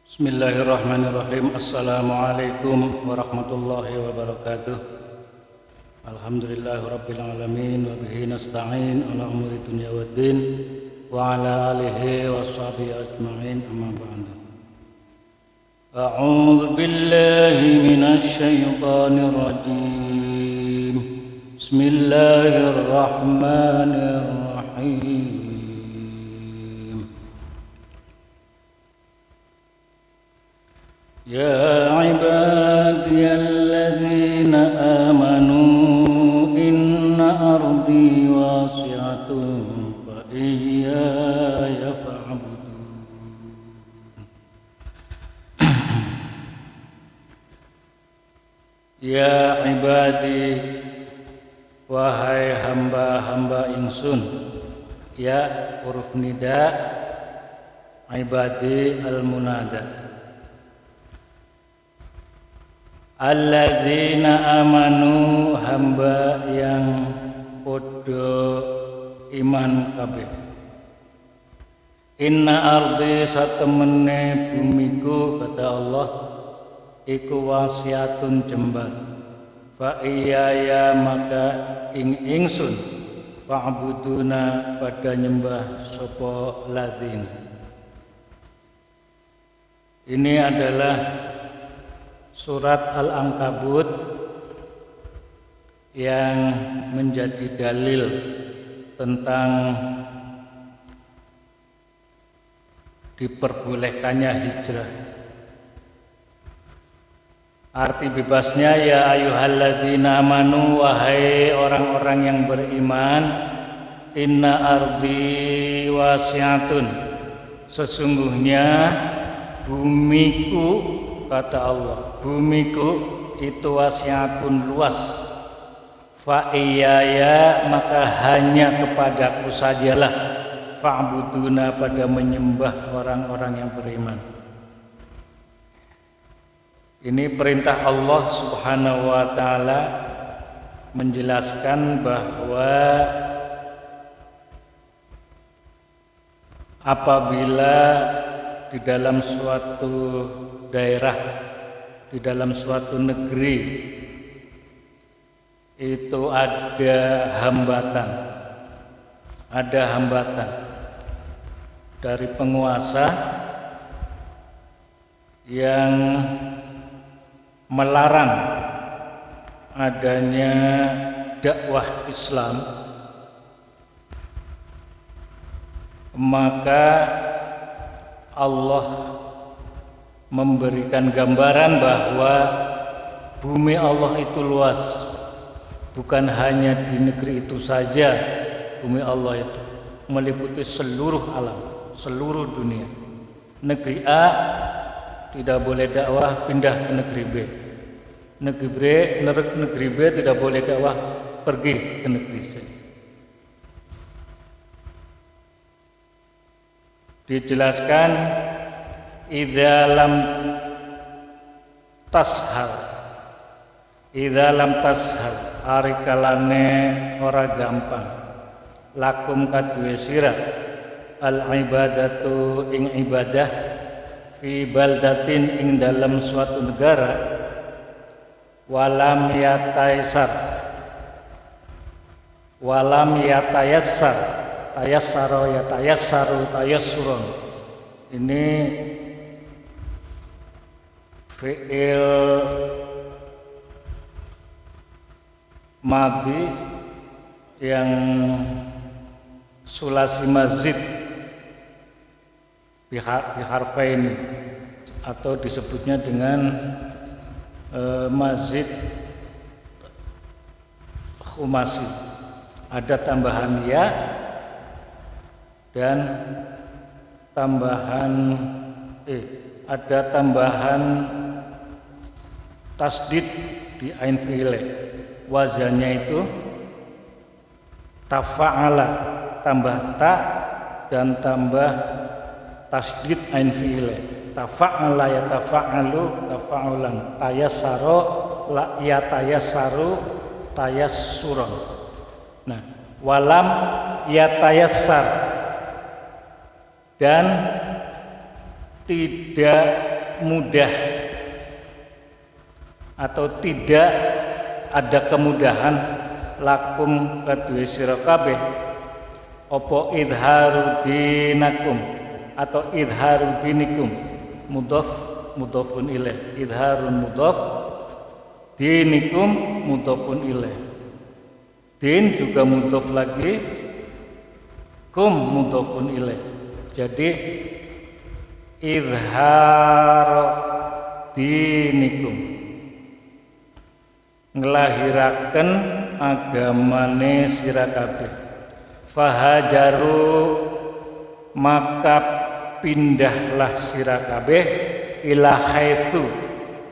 Bismillahirrahmanirrahim. Assalamualaikum warahmatullahi wabarakatuh. Alhamdulillahi rabbil alamin wa bihi nasta'in ala umuri dunya waddin wa ala alihi wa sahbihi ajma'in, amma ba'du. A'udzu billahi minasy syaithanir rajim. Bismillahirrahmanirrahim. Ya ibadiyalladzina amanu inna ardi wasi'atun fa iyaya fa'budun. Ya ibadi, wahai hamba-hamba ingsun. Ya huruf nida, ibadi al-munada. Alladzina amanu, hamba yang podo iman kabeh. Inna ardi, satemene bumiku, kata Allah, iku wasiatun jembar. Fa iyaya, maka ingsun fa'buduna, pada nyembah sapa ladzina. Ini adalah surat Al-Ankabut yang menjadi dalil tentang diperbolehkannya hijrah. Arti bebasnya, ya ayyuhalladzina amanu, wahai orang-orang yang beriman, inna ardi wasi'atun, sesungguhnya bumiku, kata Allah, bumiku itu wasiatun luas. Fa iyaya, maka hanya kepadaku sajalah fa'buduna, pada menyembah orang-orang yang beriman. Ini perintah Allah Subhanahu wa ta'ala menjelaskan bahwa apabila di dalam suatu daerah, di dalam suatu negeri itu ada hambatan dari penguasa yang melarang adanya dakwah Islam, maka Allah memberikan gambaran bahwa bumi Allah itu luas. Bukan hanya di negeri itu saja, bumi Allah itu meliputi seluruh alam, seluruh dunia. Negeri A tidak boleh dakwah, pindah ke negeri B. Negeri B tidak boleh dakwah, pergi ke negeri C. Dijelaskan, idza lam tashal, ari kalane ora gampang, lakum kadue sira al ibadatu, ing ibadah, fi baldatin, ing dalam suatu negara, walam yatayassar, yatayassaru tayassuron. Ini fi'il madhi yang sulasi mazid biharfaini, atau disebutnya dengan mazid khumasi. Ada tambahan ya dan ada tambahan tasdid di ain fi'ile. Wazannya itu tafa'ala, tambah ta dan tambah tasdid ain fi'ile. Tafa'ala ya tafa'alu, tafa'ulan. Tayassaro ya tayassaru, tayassuron. Nah, walam ya tayassar, dan tidak mudah atau tidak ada kemudahan lakum kadue sira kabeh apa idharu dinakum atau idharu dinikum, mudhaf mudhafun ilaih, idharun mudhaf, dinikum mudhafun ilaih, din juga mudhaf lagi, kum mudhafun ilaih. Jadi idhar dinikum, ngelahiraken agamane sira kabeh. Fahajaru, maka pindahlah sira kabeh ila haitsu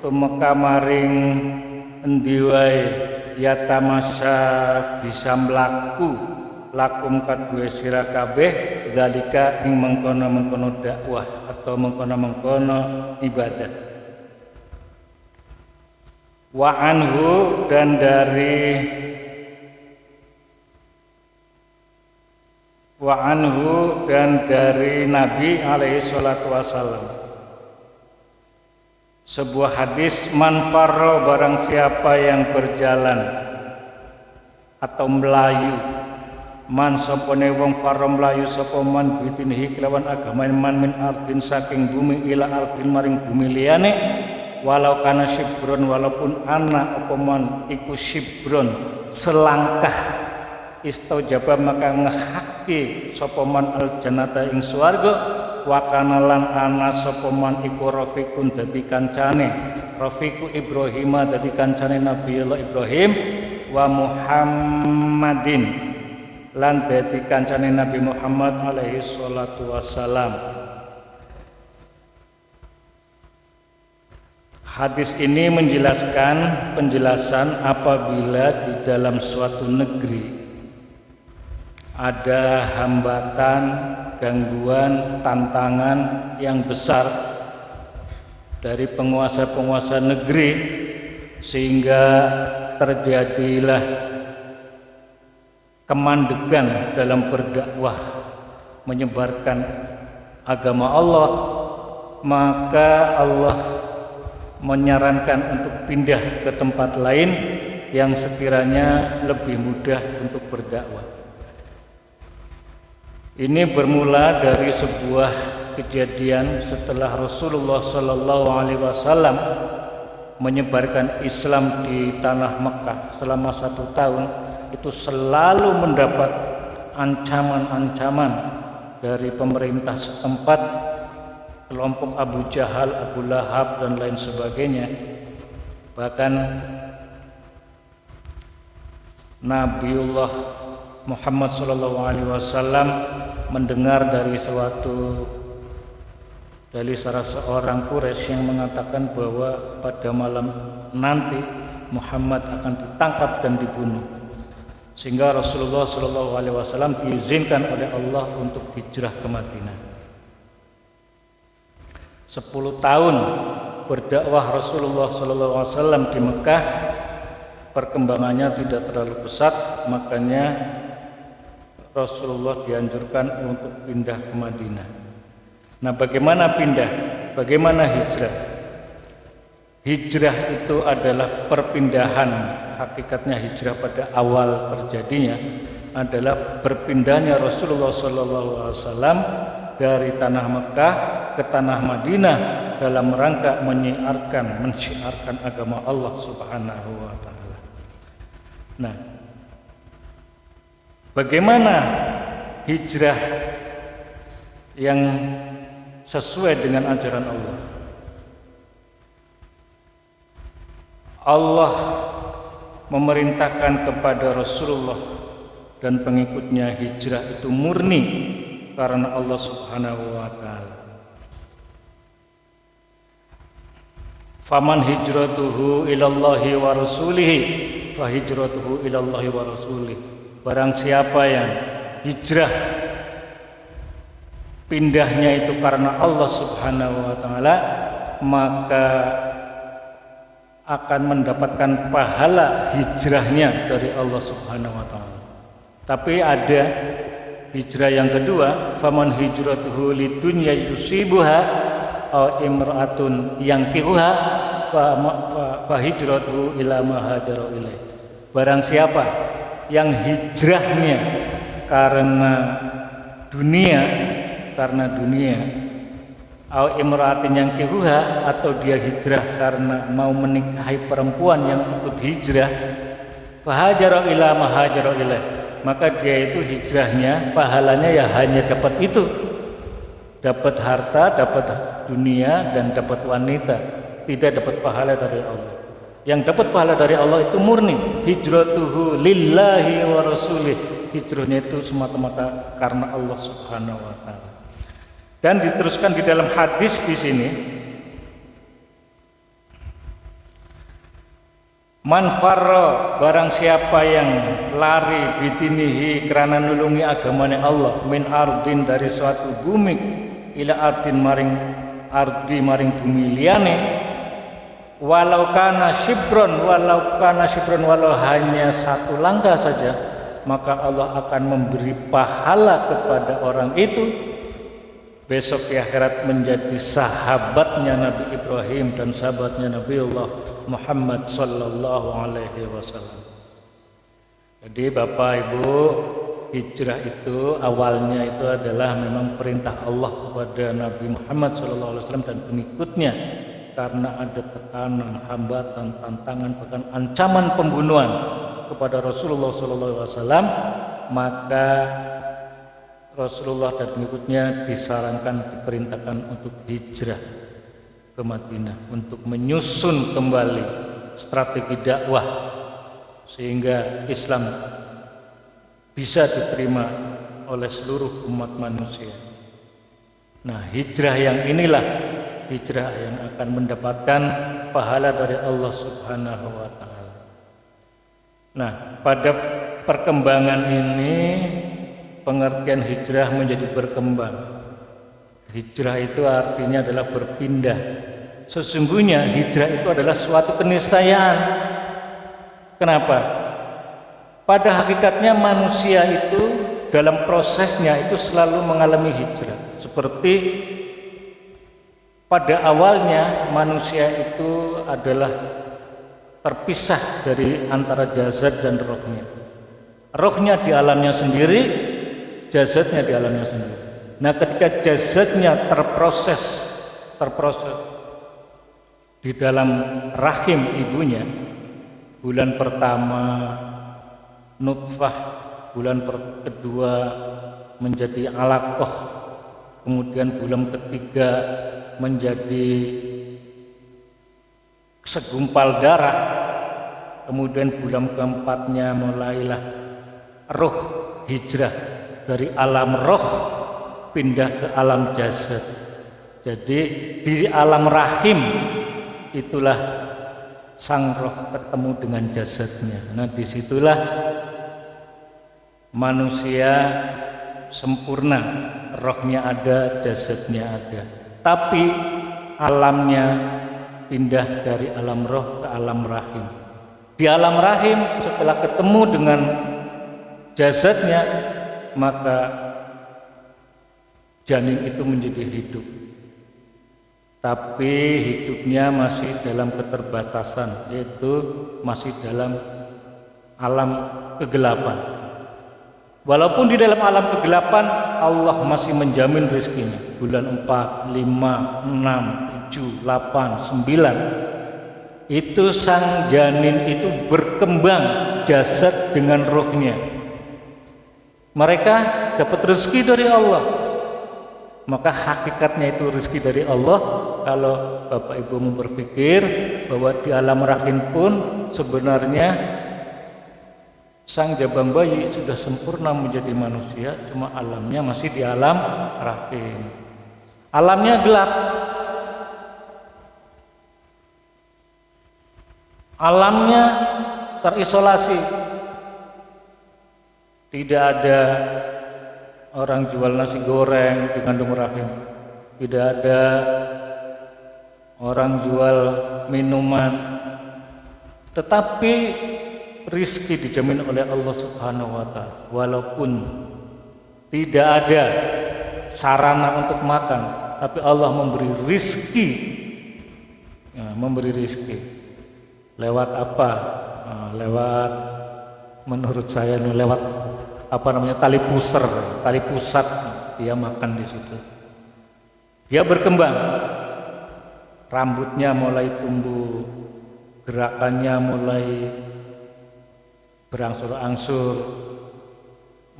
tumeka maring endi wae yatamasa bisa mlaku lakum kadue sira kabeh zalika ing mengkono-mengkono dakwah atau mengkono-mengkono ibadah. Wa anhu, dan dari Nabi alaihi salatu wasallam sebuah hadis, man farra, barang siapa yang berjalan atau melayu, man sopone wong farra melayu sapa man bidinihi kelawan agama man min ardin saking bumi ila ardin maring bumi liyane, walau kana shibron, walaupun ana apa man iku shibron selangkah, istajaba maka ngehaki sapa man al jannata ing swarga, wa kana lan ana sapa man iku rafiqun dadi kancane, rafiqu Ibrahim dadi kancane Nabiullah Ibrahim, wa Muhammadin lan dadi kancane Nabi Muhammad alaihi salatu wassalam. Hadis ini menjelaskan penjelasan apabila di dalam suatu negeri ada hambatan, gangguan, tantangan yang besar dari penguasa-penguasa negeri, sehingga terjadilah kemandegan dalam berdakwah menyebarkan agama Allah, maka Allah menyarankan untuk pindah ke tempat lain yang sekiranya lebih mudah untuk berdakwah. Ini bermula dari sebuah kejadian setelah Rasulullah Shallallahu Alaihi Wasallam menyebarkan Islam di tanah Mekah selama 1 tahun, itu selalu mendapat ancaman-ancaman dari pemerintah setempat, kelompok Abu Jahal, Abu Lahab dan lain sebagainya. Bahkan Nabiullah Muhammad SAW mendengar dari salah seorang Quraisy yang mengatakan bahwa pada malam nanti Muhammad akan ditangkap dan dibunuh, sehingga Rasulullah SAW diizinkan oleh Allah untuk hijrah ke Madinah. 10 tahun berdakwah Rasulullah SAW di Mekah, perkembangannya tidak terlalu pesat, makanya Rasulullah dianjurkan untuk pindah ke Madinah. Nah, bagaimana pindah? Bagaimana hijrah? Hijrah itu adalah perpindahan. Hakikatnya hijrah pada awal terjadinya adalah berpindahnya Rasulullah SAW dari tanah Mekah ke tanah Madinah dalam rangka mensyiarkan agama Allah Subhanahu wa taala. Nah, bagaimana hijrah yang sesuai dengan ajaran Allah? Allah memerintahkan kepada Rasulullah dan pengikutnya hijrah itu murni karena Allah Subhanahu wa taala. Faman hijratuhu ilallahi wa rasulihi fa hijratuhu ilallahi wa rasulihi. Barang siapa yang hijrah pindahnya itu karena Allah Subhanahu wa taala, maka akan mendapatkan pahala hijrahnya dari Allah Subhanahu wa taala. Tapi ada hijrah yang kedua, faman hijratuhu lidunya yusibuha aw imra'atun yankihuha fa hijratuhu ila ma hajara ilaih. Barang siapa yang hijrahnya karena dunia, aw imra'atin yankihuha, atau dia hijrah karena mau menikahi perempuan yang ikut hijrah, fa hajara ila ma hajara ilaih, maka dia itu hijrahnya pahalanya ya hanya dapat itu, dapat harta, dapat dunia, dan dapat wanita, tidak dapat pahala dari Allah. Yang dapat pahala dari Allah itu murni hijratuhu lillahi wa rasulih, hijrahnya itu semata-mata karena Allah Subhanahu wa taala. Dan diteruskan di dalam hadis di sini, man farra, barang siapa yang lari bidinihi karena nulungi agamanya Allah, min ardin, dari suatu bumi, ila ardin maring ardi maring bumi liyane, walau kana shibron, walau hanya satu langkah saja, maka Allah akan memberi pahala kepada orang itu besok di akhirat menjadi sahabatnya Nabi Ibrahim dan sahabatnya Nabiullah Muhammad sallallahu alaihi wasallam. Jadi Bapak Ibu, hijrah itu awalnya itu adalah memang perintah Allah kepada Nabi Muhammad sallallahu alaihi wasallam dan pengikutnya, karena ada tekanan, hambatan, tantangan, bahkan ancaman pembunuhan kepada Rasulullah sallallahu alaihi wasallam, maka Rasulullah dan pengikutnya disarankan, diperintahkan untuk hijrah ke Madinah untuk menyusun kembali strategi dakwah sehingga Islam bisa diterima oleh seluruh umat manusia. Nah, hijrah yang inilah hijrah yang akan mendapatkan pahala dari Allah Subhanahu wa taala. Nah, pada perkembangan ini pengertian hijrah menjadi berkembang. Hijrah itu artinya adalah berpindah. Sesungguhnya hijrah itu adalah suatu keniscayaan. Kenapa? Pada hakikatnya manusia itu dalam prosesnya itu selalu mengalami hijrah. Seperti pada awalnya manusia itu adalah terpisah dari antara jasad dan rohnya. Rohnya di alamnya sendiri, jasadnya di alamnya sendiri. Nah, ketika jasadnya terproses di dalam rahim ibunya, bulan pertama nutfah, bulan kedua menjadi alaqah, kemudian bulan ketiga menjadi segumpal darah, kemudian bulan keempatnya mulailah ruh hijrah dari alam roh pindah ke alam jasad. Jadi di alam rahim itulah sang roh ketemu dengan jasadnya. Nah, disitulah manusia sempurna, rohnya ada, jasadnya ada. Tapi alamnya pindah dari alam roh ke alam rahim. Di alam rahim setelah ketemu dengan jasadnya, maka janin itu menjadi hidup, tapi hidupnya masih dalam keterbatasan, yaitu masih dalam alam kegelapan. Walaupun di dalam alam kegelapan Allah masih menjamin rezekinya. Bulan 4, 5, 6, 7, 8, 9 itu sang janin itu berkembang jasad dengan rohnya. Mereka dapat rezeki dari Allah. Maka hakikatnya itu rezeki dari Allah. Kalau Bapak Ibu mau berpikir bahwa di alam rahim pun sebenarnya sang jabang bayi sudah sempurna menjadi manusia, cuma alamnya masih di alam rahim. Alamnya gelap, alamnya terisolasi, tidak ada orang jual nasi goreng di kandung rahim, tidak ada orang jual minuman, tetapi rizki dijamin oleh Allah Subhanahu wa ta'ala. Walaupun tidak ada sarana untuk makan, tapi Allah memberi rizki. Memberi rizki lewat apa? Lewat, menurut saya lewat apa namanya, tali pusat. Dia makan di situ, dia berkembang, rambutnya mulai tumbuh, gerakannya mulai berangsur-angsur,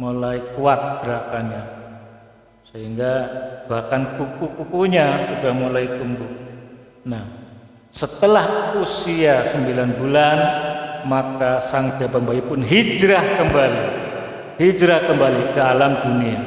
mulai kuat gerakannya, sehingga bahkan kuku-kukunya sudah mulai tumbuh. Nah, setelah usia 9 bulan, maka sang Jabang bayi pun hijrah kembali ke alam dunia.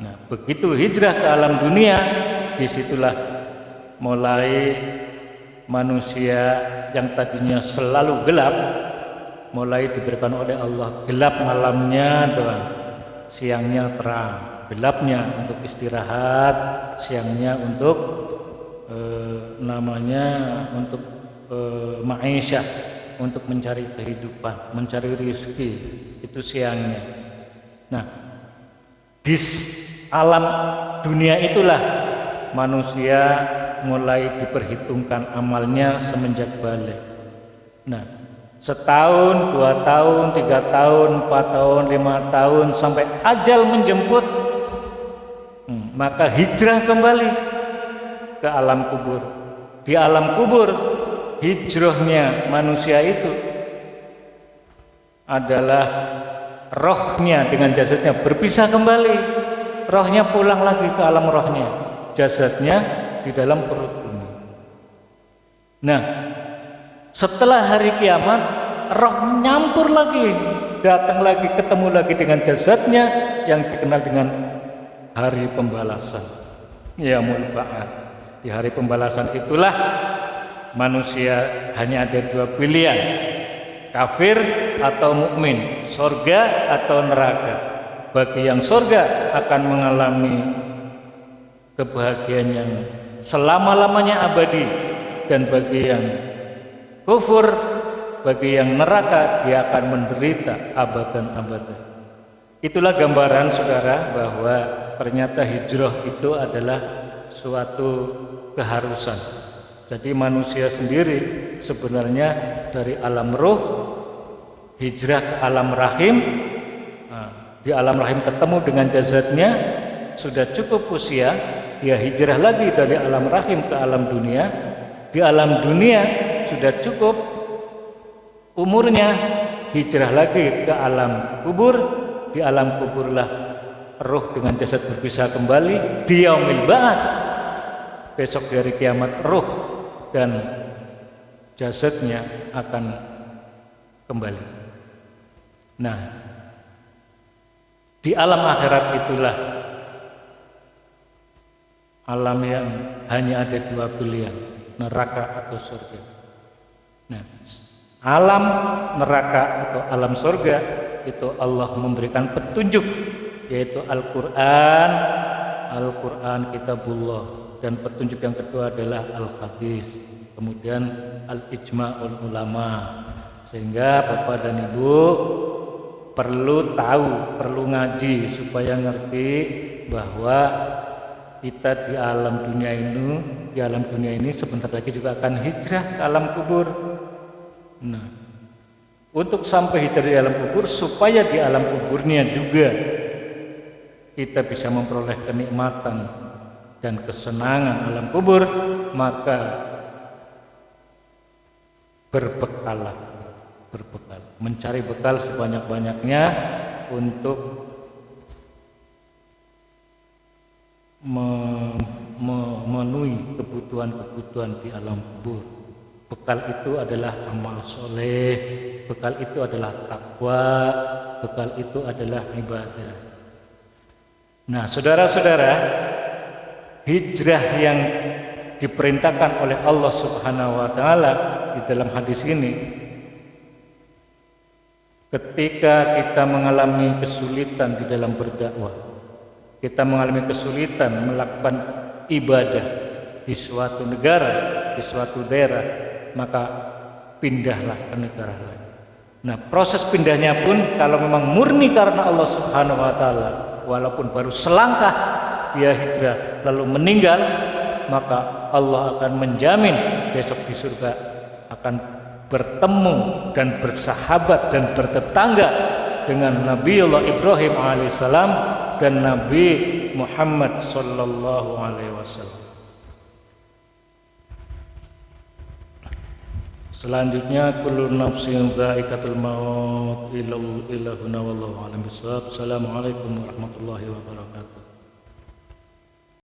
Nah, begitu hijrah ke alam dunia, disitulah mulai manusia yang tadinya selalu gelap, mulai diberikan oleh Allah gelap malamnya doang, siangnya terang. Gelapnya untuk istirahat, siangnya untuk untuk ma'isyah, untuk mencari kehidupan, mencari rizki, itu siangnya. Nah, di alam dunia itulah manusia mulai diperhitungkan amalnya semenjak balik. Nah, setahun, 2 tahun, 3 tahun, 4 tahun, 5 tahun, sampai ajal menjemput, maka hijrah kembali ke alam kubur. Di alam kubur, hijrahnya manusia itu adalah rohnya dengan jasadnya berpisah kembali. Rohnya pulang lagi ke alam rohnya, jasadnya di dalam perut bumi. Nah, setelah hari kiamat, roh nyampur lagi, datang lagi, ketemu lagi dengan jasadnya yang dikenal dengan hari pembalasan, yaumul ba'ats. Di hari pembalasan itulah manusia hanya ada 2 pilihan, kafir atau mukmin, surga atau neraka. Bagi yang surga akan mengalami kebahagiaan yang selama-lamanya abadi, dan bagi yang kufur, bagi yang neraka, dia akan menderita abadan-abadan. Itulah gambaran saudara bahwa ternyata hijrah itu adalah suatu keharusan. Jadi manusia sendiri sebenarnya dari alam ruh hijrah ke alam rahim. Di alam rahim ketemu dengan jasadnya, sudah cukup usia, dia hijrah lagi dari alam rahim ke alam dunia. Di alam dunia sudah cukup umurnya, hijrah lagi ke alam kubur. Di alam kuburlah ruh dengan jasad berpisah kembali. Di yaumil ba'ats, besok dari kiamat, ruh dan jasadnya akan kembali. Nah, di alam akhirat itulah alam yang hanya ada 2 pilihan, neraka atau surga. Nah, alam neraka atau alam surga itu Allah memberikan petunjuk, yaitu Al-Quran, Kitabullah, dan petunjuk yang kedua adalah Al-Hadis, kemudian Al-Ijma'ul Ulama. Sehingga Bapak dan Ibu perlu tahu, perlu ngaji supaya ngerti bahwa kita di alam dunia ini sebentar lagi juga akan hijrah ke alam kubur. Nah, untuk sampai hijrah di alam kubur, supaya di alam kuburnya juga kita bisa memperoleh kenikmatan dan kesenangan alam kubur, maka berbekal, mencari bekal sebanyak-banyaknya untuk memenuhi kebutuhan-kebutuhan di alam kubur. Bekal itu adalah amal soleh, bekal itu adalah takwa, bekal itu adalah ibadah. Nah, saudara-saudara, hijrah yang diperintahkan oleh Allah Subhanahu wa taala di dalam hadis ini, ketika kita mengalami kesulitan di dalam berdakwah, kita mengalami kesulitan melakukan ibadah di suatu negara, di suatu daerah, maka pindahlah ke negara lain. Nah, proses pindahnya pun kalau memang murni karena Allah Subhanahu wa taala, walaupun baru selangkah dia hijrah lalu meninggal, maka Allah akan menjamin besok di surga akan bertemu dan bersahabat dan bertetangga dengan Nabiullah Ibrahim alaihissalam dan Nabi Muhammad sallallahu alaihi wasallam. Selanjutnya kullu nafsin dha'iqatul maut illa huna wallahu a'lam bissawab. Assalamualaikum warahmatullahi wabarakatuh.